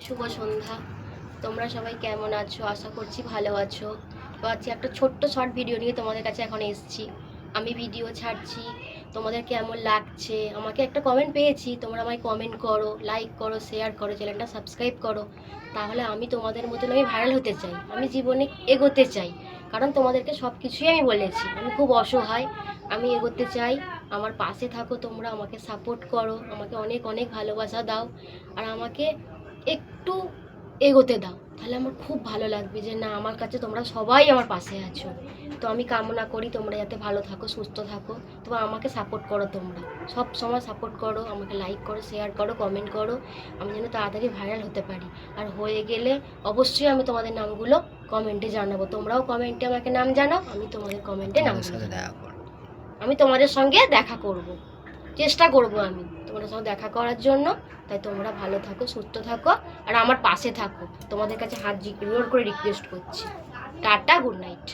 শুভ সন্ধ্যা। তোমরা সবাই কেমন আছো? আশা করছি ভালো আছো। তো আজকে একটা ছোট্ট শর্ট ভিডিও নিয়ে তোমাদের কাছে এখন এসেছি। আমি ভিডিও ছাড়ছি, তোমাদের কেমন লাগছে? আমাকে একটা কমেন্ট পেয়েছি, তোমরা আমায় কমেন্ট করো, লাইক করো, শেয়ার করো, চ্যানেলটা সাবস্ক্রাইব করো। তাহলে আমি তোমাদের মতন আমি ভাইরাল হতে চাই, আমি জীবনে এগোতে চাই। কারণ তোমাদেরকে সব কিছুই আমি বলেছি, আমি খুব অসহায়, আমি এগোতে চাই। আমার পাশে থাকো, তোমরা আমাকে সাপোর্ট করো, আমাকে অনেক অনেক ভালোবাসা দাও, আর আমাকে একটু এগোতে দাও। তাহলে আমার খুব ভালো লাগবে যে না, আমার কাছে তোমরা সবাই আমার পাশে আছো। তো আমি কামনা করি তোমরা যাতে ভালো থাকো, সুস্থ থাকো। তো আমাকে সাপোর্ট করো, তোমরা সব সময় সাপোর্ট করো, আমাকে লাইক করো, শেয়ার করো, কমেন্ট করো। আমি যেন তাড়াতাড়ি ভাইরাল হতে পারি। আর হয়ে গেলে অবশ্যই আমি তোমাদের নামগুলো কমেন্টে জানাবো। তোমরাও কমেন্টে আমাকে নাম জানাও, আমি তোমাদের কমেন্টে নাম জানাবো। আমি তোমাদের সঙ্গে দেখা করব, চেষ্টা করব আমি তোমাদের সঙ্গে দেখা করার জন্য। তাই তোমরা ভালো থাকো, সুস্থ থাকো, আর আমার পাশে থাকো। তোমাদের কাছে হাত জোড় করে রিকোয়েস্ট করছি। Tata, good night.